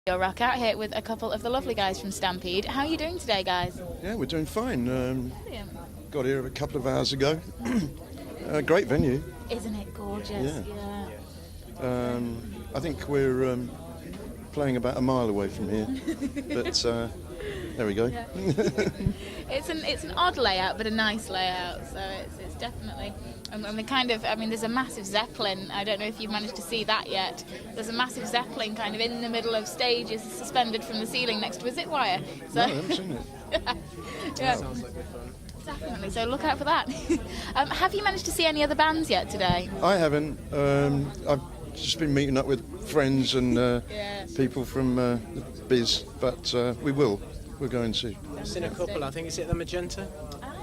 Your Rock Out here with a couple of the lovely guys from Stampede. How are you doing today, guys? Yeah, we're doing fine. Brilliant. Got here a couple of hours ago. Great venue. Isn't it gorgeous? Yeah. I think we're playing about a mile away from here, but there we go. Yeah. It's an odd layout, but a nice layout. So it's definitely. And there's a massive Zeppelin. I don't know if you've managed to see that yet. There's a massive Zeppelin kind of in the middle of stages, suspended from the ceiling next to a zip wire. So, No, I haven't seen it. yeah. Sounds like good fun. Definitely, so look out for that. Have you managed to see any other bands yet today? I haven't. I've just been meeting up with friends and people from the biz, but we will. We're going to. I've seen a couple. I think it's at the Magenta.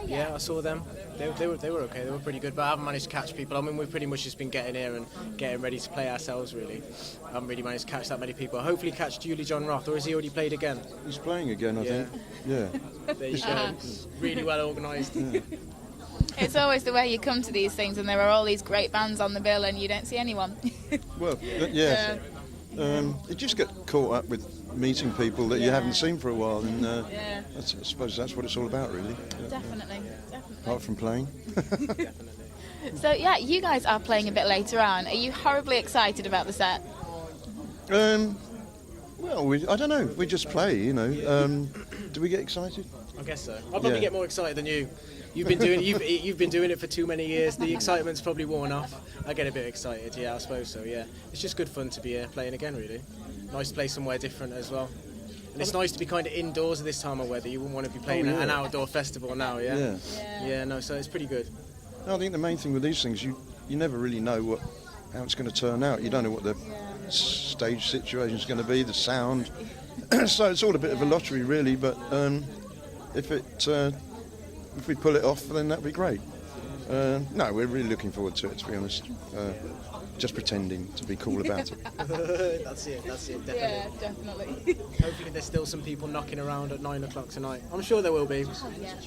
Yeah, I saw them. They were okay. They were pretty good, but I haven't managed to catch people. I mean, we've pretty much just been getting here and getting ready to play ourselves. Really, I haven't really managed to catch that many people. Hopefully, catch Julie John Roth, or has he already played again? He's playing again, I think. Yeah. There you go. Really well organised. Yeah. It's always the way you come to these things, and there are all these great bands on the bill, and you don't see anyone. Well, yeah. You just get caught up with meeting people that you haven't seen for a while, and I suppose that's what it's all about, really. Definitely. Apart from playing. Definitely. So yeah, you guys are playing a bit later on. Are you horribly excited about the set? Well, I don't know. We just play, you know. Do we get excited? I guess so. I'll probably get more excited than you. You've been doing it for too many years. The excitement's probably worn off. I get a bit excited. Yeah, I suppose so. Yeah, it's just good fun to be here playing again. Really, nice to play somewhere different as well. And it's nice to be kind of indoors at this time of weather. You wouldn't want to be playing at an outdoor festival now. Yeah. No, so it's pretty good. No, I think the main thing with these things, you never really know how it's going to turn out. You don't know what the stage situation is going to be, the sound. So it's all a bit of a lottery, really. But if we pull it off, then that'd be great. No, we're really looking forward to it, to be honest. Just pretending to be cool about it. That's it, definitely. Yeah, definitely. Hopefully there's still some people knocking around at 9 o'clock tonight. I'm sure there will be.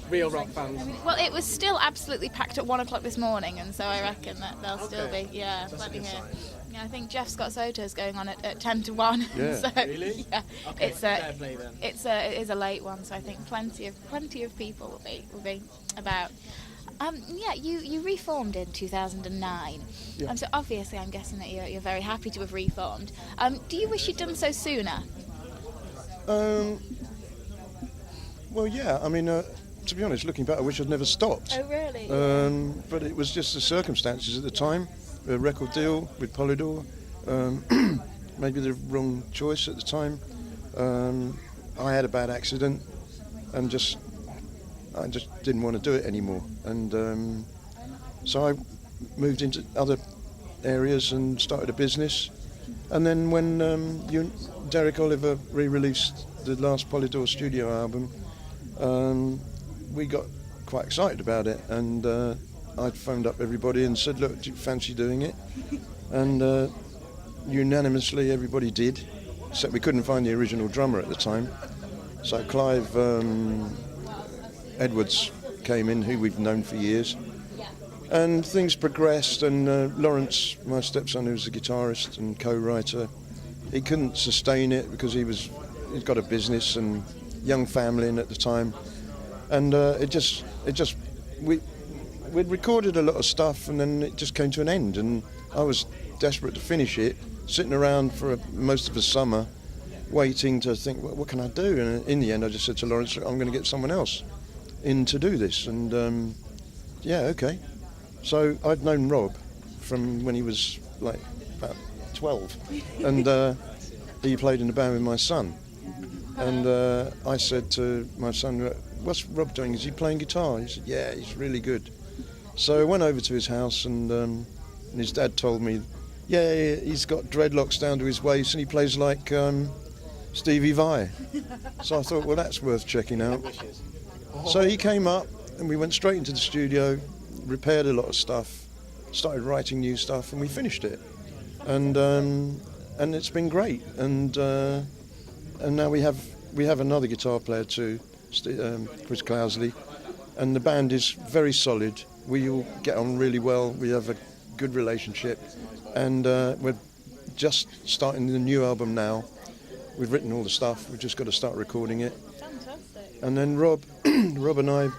Real rock fans. Well, it was still absolutely packed at 1 o'clock this morning, and so I reckon that there'll still be. Yeah, That's plenty a good here. sign. Yeah, I think Jeff Scott Soto's going on at 10 to 1. Yeah. So, Really? Yeah, Okay, it's fair play then. it is a late one, so I think plenty of people will be about. You reformed in 2009. Yeah. So obviously I'm guessing that you're very happy to have reformed. Do you wish you'd done so sooner? Well, yeah. I mean, to be honest, looking back, I wish I'd never stopped. Oh, really? But it was just the circumstances at the time. A record deal with Polydor. Maybe the wrong choice at the time. I had a bad accident, and I just didn't want to do it anymore. And so I moved into other areas and started a business. And then when Derek Oliver re-released the last Polydor studio album, we got quite excited about it. And I phoned up everybody and said, look, do you fancy doing it? And unanimously everybody did, except we couldn't find the original drummer at the time. So Clive Edwards came in, who we've known for years. And things progressed, and Lawrence, my stepson, who's a guitarist and co-writer, he couldn't sustain it because he's got a business and young family in at the time. And we'd recorded a lot of stuff, and then it just came to an end, and I was desperate to finish it, sitting around for most of the summer waiting to think, what can I do? And in the end I just said to Lawrence, I'm going to get someone else in to do this. And okay. So I'd known Rob from when he was like about 12, and he played in the band with my son. And I said to my son, what's Rob doing? Is he playing guitar? He said, yeah, he's really good. So I went over to his house, and his dad told me, yeah, he's got dreadlocks down to his waist and he plays like Stevie Vai. So I thought, well, that's worth checking out. So he came up and we went straight into the studio, repaired a lot of stuff, started writing new stuff, and we finished it. And it's been great. And now we have another guitar player too, Chris Clousley, and the band is very solid. We all get on really well. We have a good relationship, and we're just starting the new album now, we've written all the stuff. We've just got to start recording it. Fantastic. And then Rob and I,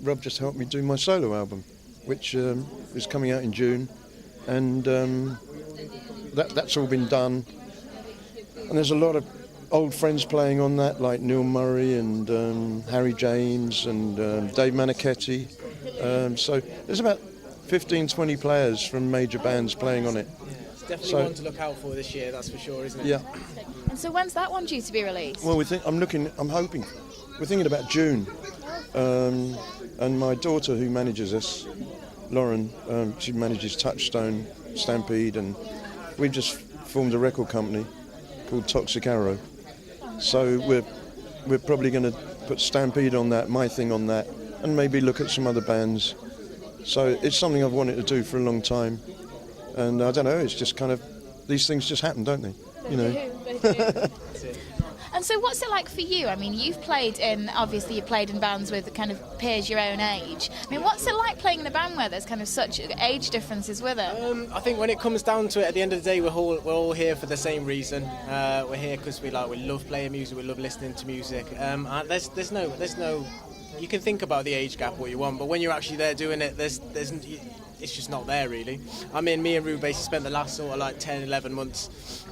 Rob just helped me do my solo album, which is coming out in June, and that's all been done. And there's a lot of old friends playing on that, like Neil Murray and Harry James and Dave Manichetti. So there's about 15, 20 players from major bands playing on it. It's definitely one to look out for this year, that's for sure, isn't it? Yeah. And so when's that one due to be released? Well, we're thinking about June. And my daughter, who manages us, Lauren, she manages Touchstone, Stampede, and we've just formed a record company called Toxic Arrow. So we're probably going to put Stampede on that, my thing on that, and maybe look at some other bands. So it's something I've wanted to do for a long time. And I don't know, it's just kind of, these things just happen, don't they? You know. They do. And so what's it like for you? I mean, you've played in bands with kind of peers your own age. I mean, what's it like playing in a band where there's kind of such age differences with it? I think when it comes down to it, at the end of the day, we're all here for the same reason. We're here because we love playing music, we love listening to music. There's no. You can think about the age gap what you want, but when you're actually there doing it, it's just not there really. I mean, me and Rube basically spent the last sort of like 10, 11 months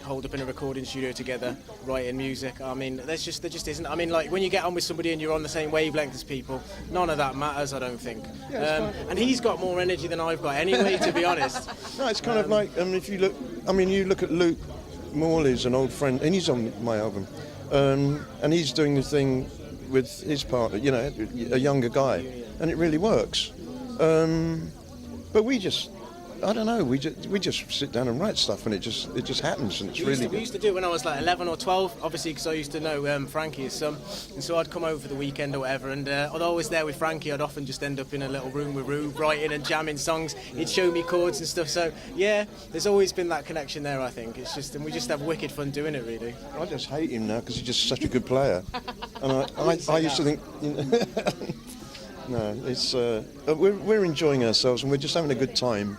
holed up in a recording studio together, writing music. I mean, there just isn't. I mean, like when you get on with somebody and you're on the same wavelength as people, none of that matters, I don't think. And he's got more energy than I've got anyway, to be honest. No, it's kind of like, if you look at Luke Morley's an old friend, and he's on my album, and he's doing the thing with his partner, you know, a younger guy, and it really works. But we just, I don't know, we just sit down and write stuff, and it just happens, and it's really. We used to do it when I was like 11 or 12, obviously, because I used to know Frankie, his son, and so I'd come over for the weekend or whatever, and although I was there with Frankie, I'd often just end up in a little room with Rube, writing and jamming songs. He'd show me chords and stuff. So yeah, there's always been that connection there. I think it's just, and we just have wicked fun doing it, really. I just hate him now because he's just such a good player, and I used to think. You know, no, it's we're enjoying ourselves and we're just having a good time,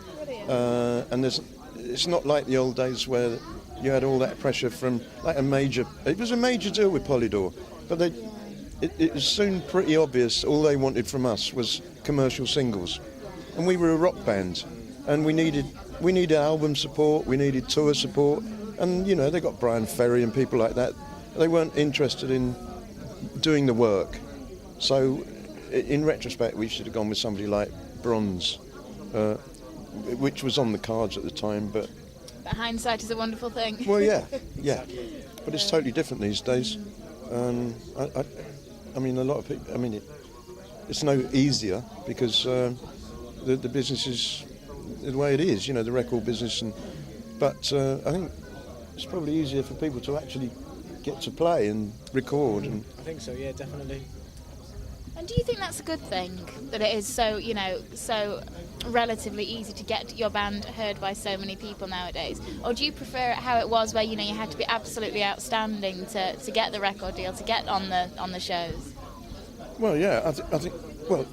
and it's not like the old days where you had all that pressure from like a major. It was a major deal with Polydor, but it was soon pretty obvious all they wanted from us was commercial singles, and we were a rock band, and we needed album support, we needed tour support, and you know they got Brian Ferry and people like that. They weren't interested in doing the work, so. In retrospect, we should have gone with somebody like Bronze, which was on the cards at the time. But hindsight is a wonderful thing. Well, yeah. But it's totally different these days. I mean, a lot of people. I mean, it's no easier because the business is the way it is. You know, the record business. But I think it's probably easier for people to actually get to play and record. And I think so. Yeah, definitely. And do you think that's a good thing, that it is so relatively easy to get your band heard by so many people nowadays? Or do you prefer it how it was, where you had to be absolutely outstanding to get the record deal, to get on the shows? Well, yeah, I think well,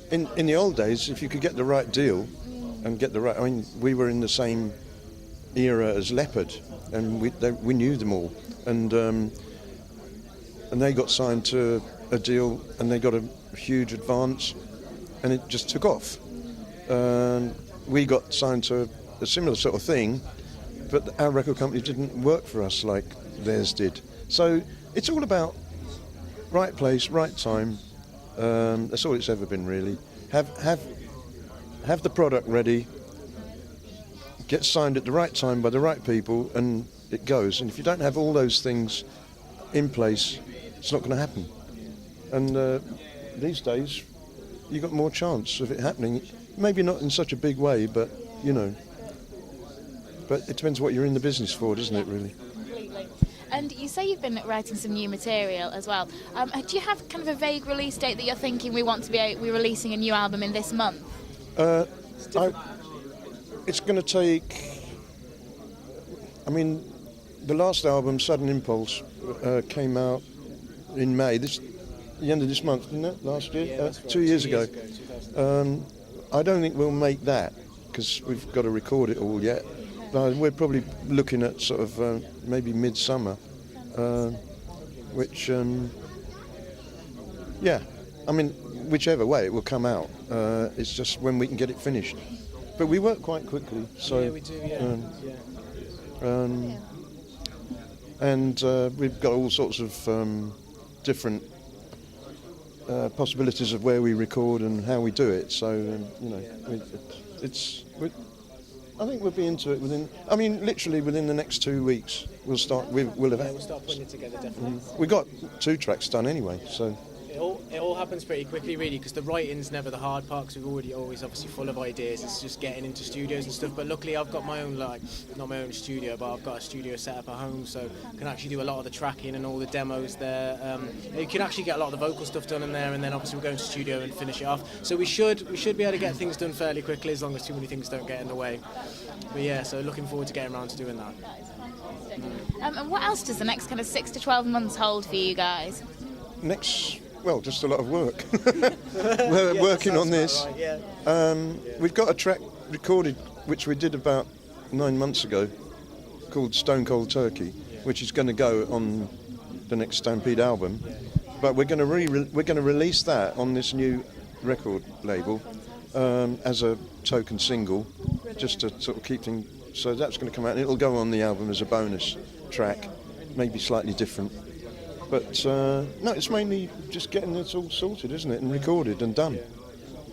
in the old days, if you could get the right deal and get the right, I mean, we were in the same era as Leopard, and we knew them all, and they got signed to a deal and they got a huge advance and it just took off. We got signed to a similar sort of thing, but our record company didn't work for us like theirs did. So it's all about right place, right time. That's all it's ever been, really. Have the product ready, get signed at the right time by the right people, and it goes. And if you don't have all those things in place, it's not going to happen. And these days, you've got more chance of it happening. Maybe not in such a big way, but, you know. But it depends what you're in the business for, doesn't it, really? Completely. And you say you've been writing some new material as well. Do you have kind of a vague release date that you're thinking we're releasing a new album in this month? It's going to take... I mean, the last album, Sudden Impulse, came out in May. The end of this month, didn't it? Last year? Yeah, 2 years ago. I don't think we'll make that because we've got to record it all yet. we're probably looking at sort of maybe midsummer, which, yeah, I mean, whichever way it will come out. It's just when we can get it finished. But we work quite quickly, so. Yeah, we do. And we've got all sorts of different possibilities of where we record and how we do it. So you know, I think we'll be into it literally within the next 2 weeks. We'll start. We'll start putting it together, definitely. We got 2 tracks done anyway, so. It all happens pretty quickly, really, because the writing's never the hard part, because we're always obviously full of ideas. It's just getting into studios and stuff. But luckily, I've got my own, not my own studio, but I've got a studio set up at home, so I can actually do a lot of the tracking and all the demos there. You can actually get a lot of the vocal stuff done in there, and then obviously we'll go into studio and finish it off. So we should be able to get things done fairly quickly, as long as too many things don't get in the way. But yeah, so looking forward to getting around to doing that. That is fantastic. And what else does the next kind of 6 to 12 months hold for you guys? Well, just a lot of work. We're working on this. Right, yeah. We've got a track recorded, which we did about 9 months ago, called Stone Cold Turkey, which is going to go on the next Stampede album. But we're going to release that on this new record label as a token single, just to sort of keep things. So that's going to come out, and it'll go on the album as a bonus track, maybe slightly different. But no, it's mainly just getting it all sorted, isn't it, and recorded and done.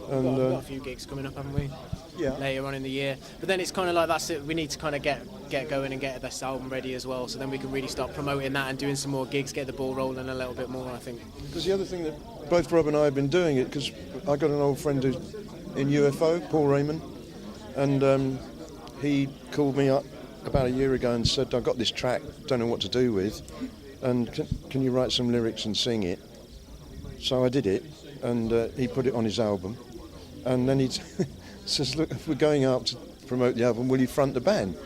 And We've got a few gigs coming up, haven't we? Yeah. Later on in the year. But then it's kind of like that's it. We need to kind of get going and get this album ready as well. So then we can really start promoting that and doing some more gigs, get the ball rolling a little bit more, I think. Because the other thing that both Rob and I have been doing it, because I got an old friend who's in UFO, Paul Raymond, and he called me up about a year ago and said, I've got this track, don't know what to do with. And can you write some lyrics and sing it? So I did it, and he put it on his album. And then he says, look, if we're going out to promote the album, will you front the band?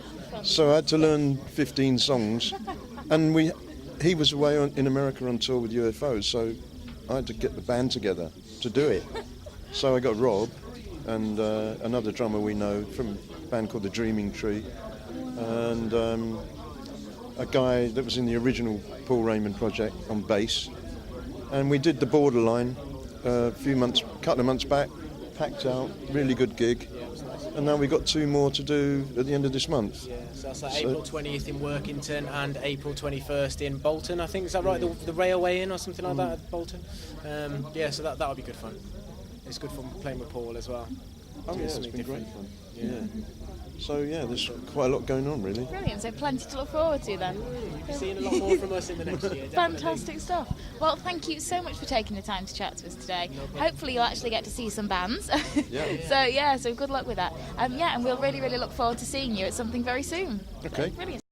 So I had to learn 15 songs. And he was away in America on tour with UFOs, so I had to get the band together to do it. So I got Rob and another drummer we know from a band called The Dreaming Tree. And a guy that was in the original Paul Raymond project on bass, and we did the Borderline a couple of months back, packed out, really good gig, and now we've got 2 more to do at the end of this month. Yeah, so that's April 20th in Workington and April 21st in Bolton, I think, is that right? The Railway Inn or something like that at Bolton? Yeah, so that'll be good fun. It's good fun playing with Paul as well. Oh yeah, it's been great fun. Yeah. So yeah, there's quite a lot going on, really. Brilliant, so plenty to look forward to then. You'll be seeing a lot more from us in the next year, definitely. Fantastic stuff. Well, thank you so much for taking the time to chat to us today. Hopefully you'll actually get to see some bands. Yeah. So good luck with that. And we'll really, really look forward to seeing you at something very soon. Okay. Brilliant.